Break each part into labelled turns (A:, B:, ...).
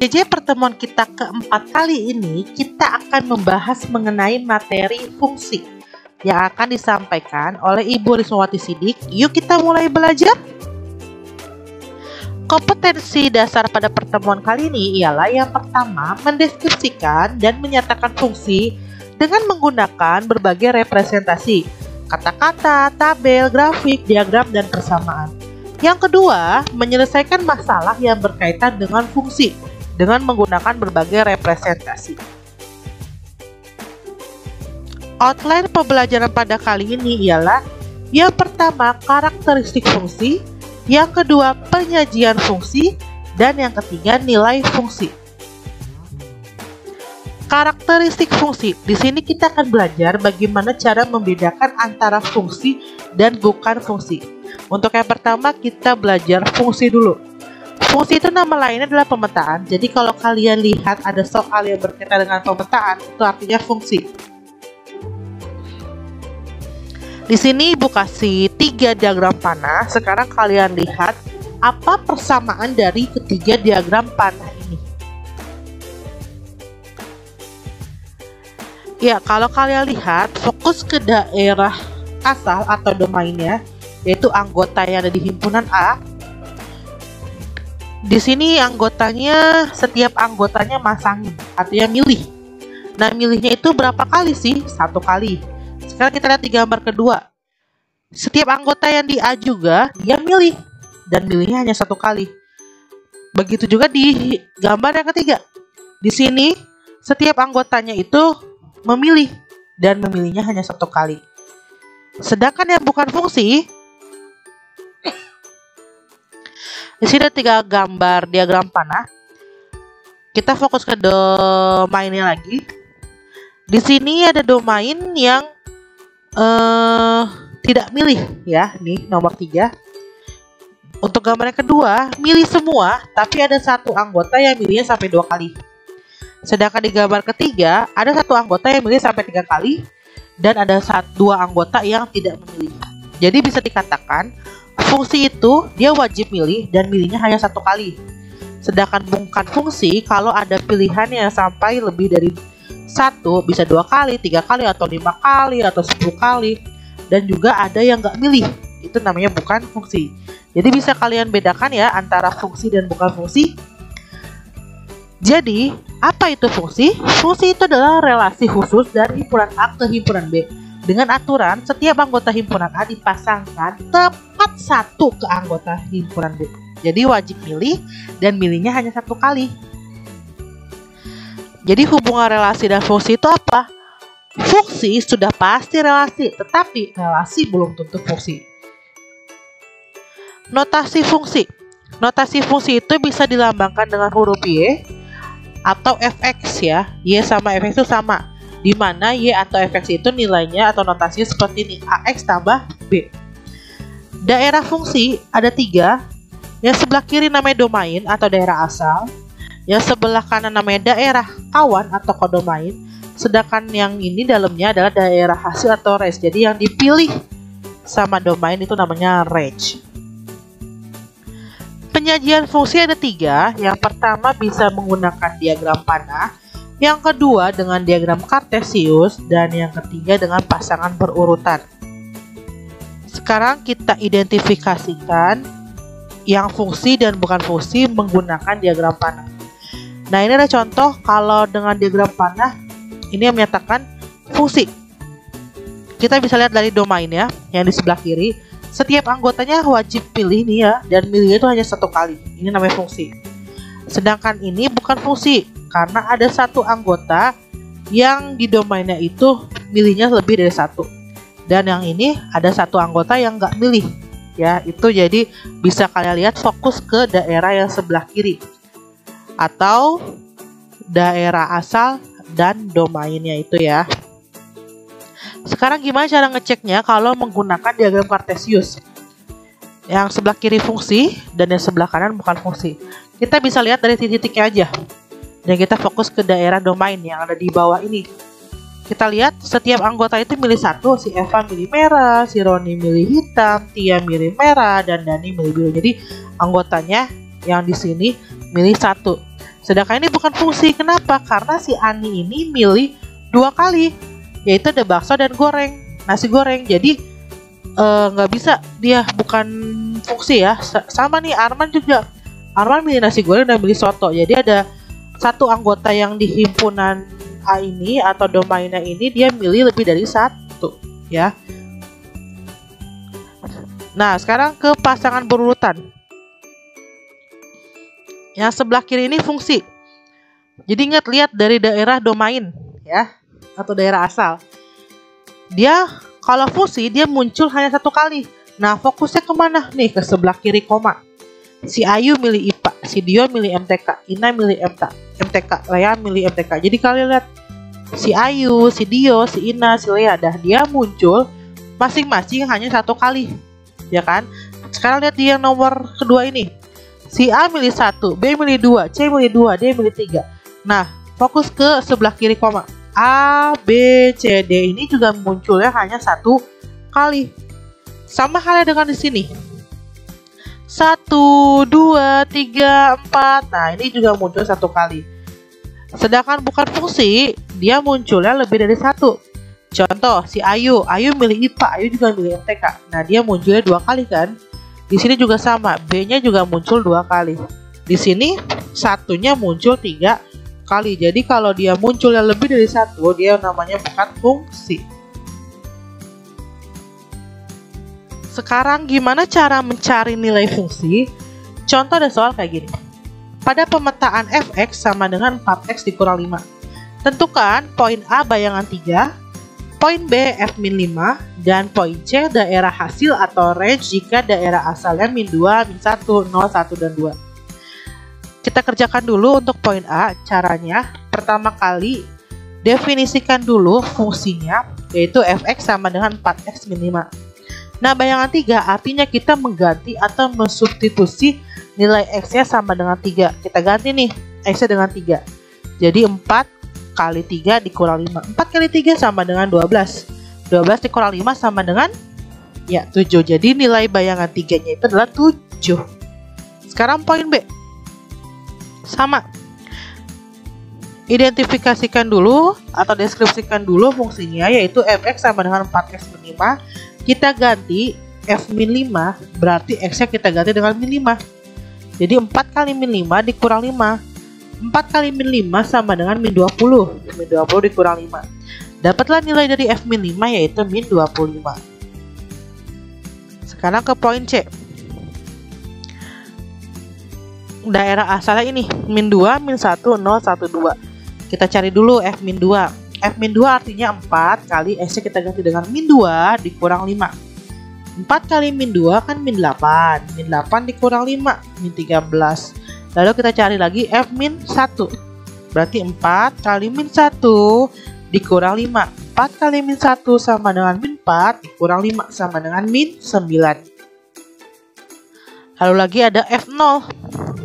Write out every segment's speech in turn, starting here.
A: PJJ pertemuan kita keempat kali ini, kita akan membahas mengenai materi fungsi yang akan disampaikan oleh Ibu Rismawati Sidik. Yuk kita mulai belajar. Kompetensi dasar pada pertemuan kali ini ialah yang pertama, mendeskripsikan dan menyatakan fungsi dengan menggunakan berbagai representasi, kata-kata, tabel, grafik, diagram, dan persamaan. Yang kedua, menyelesaikan masalah yang berkaitan dengan fungsi dengan menggunakan berbagai representasi. Outline pembelajaran pada kali ini ialah yang pertama, karakteristik fungsi, yang kedua, penyajian fungsi, dan yang ketiga, nilai fungsi. Karakteristik fungsi. Di sini kita akan belajar bagaimana cara membedakan antara fungsi dan bukan fungsi. Untuk yang pertama kita belajar fungsi dulu. Fungsi itu nama lainnya adalah pemetaan. Jadi kalau kalian lihat ada soal yang berkaitan dengan pemetaan, itu artinya fungsi. Di sini Ibu kasih 3 diagram panah. Sekarang kalian lihat apa persamaan dari ketiga diagram panah ini. Ya, kalau kalian lihat fokus ke daerah asal atau domainnya, yaitu anggota yang ada di himpunan A. Di sini anggotanya, setiap anggotanya masangin, artinya milih. Nah, milihnya itu berapa kali sih? 1 kali. Sekarang kita lihat di gambar kedua. Setiap anggota yang di A juga, dia milih. Dan milihnya hanya 1 kali. Begitu juga di gambar yang ketiga. Di sini, setiap anggotanya itu memilih. Dan memilihnya hanya 1 kali. Sedangkan yang bukan fungsi, di sini ada 3 gambar diagram panah. Kita fokus ke domainnya lagi. Di sini ada domain yang tidak milih ya, nih nomor 3. Untuk gambar yang kedua, milih semua, tapi ada 1 anggota yang milihnya sampai 2 kali. Sedangkan di gambar ketiga, ada 1 anggota yang milih sampai 3 kali, dan ada 2 anggota yang tidak memilih. Jadi bisa dikatakan fungsi itu dia wajib milih dan milihnya hanya 1 kali. Sedangkan bukan fungsi, kalau ada pilihan yang sampai lebih dari 1, bisa 2 kali, 3 kali, atau 5 kali, atau 10 kali. Dan juga ada yang nggak milih, itu namanya bukan fungsi. Jadi bisa kalian bedakan ya antara fungsi dan bukan fungsi. Jadi apa itu fungsi? Fungsi itu adalah relasi khusus dari himpunan A ke himpunan B. Dengan aturan setiap anggota himpunan A dipasangkan tepat 1 ke anggota himpunan B. Jadi wajib milih dan milihnya hanya 1 kali. Jadi hubungan relasi dan fungsi itu apa? Fungsi sudah pasti relasi, tetapi relasi belum tentu fungsi. Notasi fungsi. Notasi fungsi itu bisa dilambangkan dengan huruf Y atau fx ya. Y sama fx itu sama, di mana Y atau fx itu nilainya atau notasinya seperti ini, AX tambah B. Daerah fungsi ada 3. Yang sebelah kiri namanya domain atau daerah asal. Yang sebelah kanan namanya daerah kawan atau kodomain. Sedangkan yang ini dalamnya adalah daerah hasil atau range. Jadi yang dipilih sama domain itu namanya range. Penyajian fungsi ada 3. Yang pertama bisa menggunakan diagram panah. Yang kedua dengan diagram kartesius. Dan yang ketiga dengan pasangan berurutan. Sekarang kita identifikasikan yang fungsi dan bukan fungsi menggunakan diagram panah. Nah, ini ada contoh kalau dengan diagram panah ini yang menyatakan fungsi. Kita bisa lihat dari domain ya, yang di sebelah kiri. Setiap anggotanya wajib pilih nih ya, dan milihnya itu hanya 1 kali. Ini namanya fungsi. Sedangkan ini bukan fungsi, karena ada 1 anggota yang di domainnya itu milihnya lebih dari 1. Dan yang ini ada 1 anggota yang nggak milih. Ya, itu jadi bisa kalian lihat fokus ke daerah yang sebelah kiri. Atau daerah asal dan domainnya itu ya. Sekarang gimana cara ngeceknya kalau menggunakan diagram kartesius? Yang sebelah kiri fungsi dan yang sebelah kanan bukan fungsi. Kita bisa lihat dari titik-titiknya aja. Dan kita fokus ke daerah domain yang ada di bawah ini. Kita lihat setiap anggota itu milih 1. Si Eva milih merah, si Roni milih hitam, Tia milih merah, dan Dani milih biru. Jadi anggotanya yang di sini milih 1. Sedangkan ini bukan fungsi. Kenapa? Karena si Ani ini milih 2 kali, yaitu ada bakso dan goreng, nasi goreng. Jadi nggak bisa, dia bukan fungsi ya. Sama nih Arman juga. Arman milih nasi goreng dan milih soto. Jadi ada satu anggota yang di himpunan A ini atau domainnya ini dia milih lebih dari 1 ya. Nah, sekarang ke pasangan berurutan. Yang sebelah kiri ini fungsi. Jadi ingat, lihat dari daerah domain ya, atau daerah asal. Dia kalau fungsi dia muncul hanya 1 kali. Nah, fokusnya kemana? Nih, ke sebelah kiri koma. Si Ayu milih IPA, si Dio milih MTK, Ina milih MTK, Lea milih MTK. Jadi kalian lihat, si Ayu, si Dio, si Ina, si Lea, dia muncul masing-masing hanya 1 kali, ya kan? Sekarang lihat di yang nomor kedua ini. Si A milih 1, B milih 2, C milih 2, D milih 3. Nah, fokus ke sebelah kiri koma. A, B, C, D ini juga munculnya hanya 1 kali. Sama halnya dengan di sini. 1, 2, 3, 4. Nah, ini juga muncul 1 kali. Sedangkan bukan fungsi, dia munculnya lebih dari 1. Contoh, si Ayu milih IPA, Ayu juga milih MTK. Nah, dia munculnya 2 kali kan? Di sini juga sama, B-nya juga muncul 2 kali. Di sini satunya muncul 3 kali. Jadi kalau dia munculnya lebih dari 1, dia namanya bukan fungsi. Sekarang gimana cara mencari nilai fungsi? Contoh ada soal kayak gini. Pada pemetaan fx sama dengan 4x dikurang 5. Tentukan poin A bayangan 3, poin B f-5, dan poin C daerah hasil atau range jika daerah asalnya -2, -1, 0, 1, dan 2. Kita kerjakan dulu untuk poin A. Caranya, pertama kali definisikan dulu fungsinya, yaitu fx sama dengan 4x min 5. Nah, bayangan 3 artinya kita mengganti atau mensubstitusi nilai x-nya sama dengan 3. Kita ganti nih, x-nya dengan 3. Jadi 4 kali 3 dikurang 5. 4 kali 3 sama dengan 12. 12 dikurang 5 sama dengan 7. Jadi nilai bayangan 3-nya itu adalah 7. Sekarang poin B. Sama. Identifikasikan dulu atau deskripsikan dulu fungsinya, yaitu fx sama dengan 4x min 5. Kita ganti f-5, berarti x-nya kita ganti dengan min 5. Jadi 4 kali min 5 dikurang 5. 4 kali min 5 sama dengan min 20. Min 20 dikurang 5. Dapatlah nilai dari f-5 yaitu min 25. Sekarang ke poin C. Daerah asalnya ini, min 2, min 1, 0, 1, 2. Kita cari dulu f-2. F-2 artinya 4 kali x-nya kita ganti dengan min 2 dikurang 5. 4 kali min 2 kan min 8. Min 8 dikurang 5, min 13. Lalu kita cari lagi f-1. Berarti 4 kali min 1 dikurang 5. 4 kali min 1 sama dengan min 4 dikurang 5 sama dengan min 9. Lalu lagi ada f0.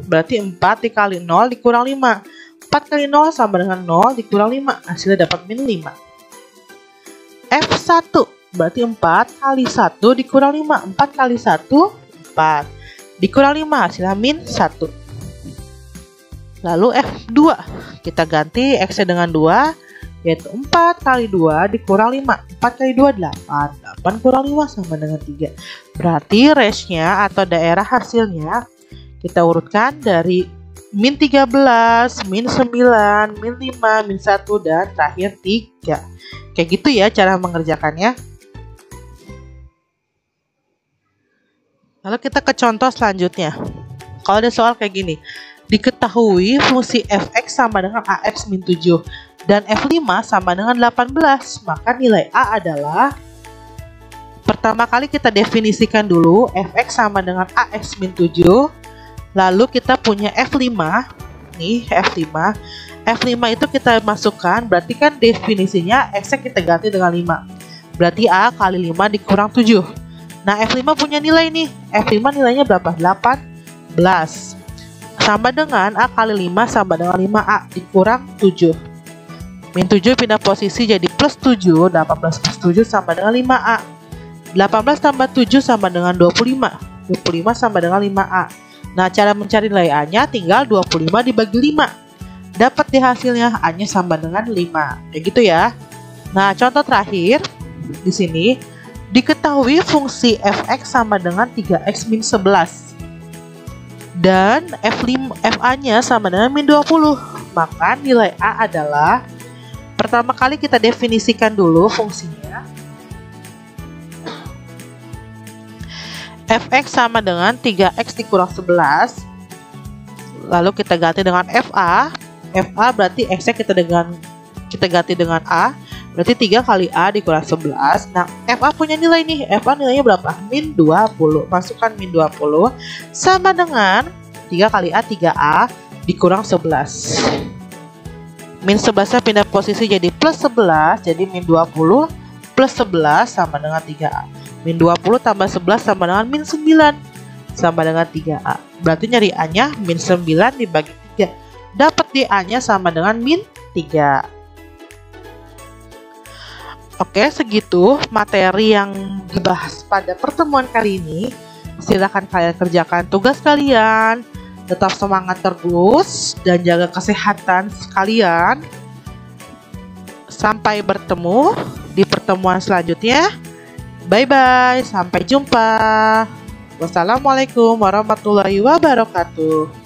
A: Berarti 4 dikali 0 dikurang 5. 4 kali 0 sama dengan 0 dikurang 5. Hasilnya dapat min 5. F1. Berarti 4 kali 1 dikurang 5. 4 kali 1, 4. Dikurang 5, hasilnya min 1. Lalu F2. Kita ganti X-nya dengan 2, yaitu 4 kali 2 dikurang 5. 4 kali 2, 8. 8 kurang 5 sama dengan 3. Berarti range-nya atau daerah hasilnya kita urutkan dari min 13, min 9, min 5, min 1, dan terakhir 3. Kayak gitu ya cara mengerjakannya. Lalu kita ke contoh selanjutnya. Kalau ada soal kayak gini. Diketahui fungsi fx sama dengan ax min 7 dan f5 sama dengan 18. Maka nilai A adalah, pertama kali kita definisikan dulu fx sama dengan ax min 7. Lalu kita punya f5. Nih f5. F5 itu kita masukkan, berarti kan definisinya x-nya kita ganti dengan 5. Berarti A kali 5 dikurang 7. Nah, F5 punya nilai nih. F5 nilainya berapa? 18. Sama dengan A kali 5 sama dengan 5A dikurang 7. Min 7 pindah posisi jadi plus 7. 18 plus 7 sama dengan 5A. 18 tambah 7 sama dengan 25. 25 sama dengan 5A. Nah, cara mencari nilai A-nya tinggal 25 dibagi 5. dapat di hasilnya A-nya sama dengan 5. Kayak gitu ya. Nah, contoh terakhir di sini diketahui fungsi f(x) sama dengan 3x min 11 dan fa-nya sama dengan min 20. Maka nilai A adalah, pertama kali kita definisikan dulu fungsinya. Fx sama dengan 3x dikurang 11. Lalu kita ganti dengan fa. Fa berarti x-nya kita ganti dengan A. Berarti 3 kali A dikurang 11. Nah, fa punya nilai nih. Fa nilainya berapa? Min 20. Masukkan min 20 sama dengan 3 kali A, 3A dikurang 11. Min 11-nya pindah posisi jadi plus 11. Jadi min 20 plus 11 sama dengan 3A. Min 20 tambah 11 sama dengan min 9 sama dengan 3A. Berarti nyari A-nya min 9 dibagi 3. Dapat di A-nya sama dengan min 3. Oke, segitu materi yang dibahas pada pertemuan kali ini. Silakan kalian kerjakan tugas kalian. Tetap semangat terus dan jaga kesehatan sekalian. Sampai bertemu di pertemuan selanjutnya. Bye-bye, sampai jumpa. Wassalamualaikum warahmatullahi wabarakatuh.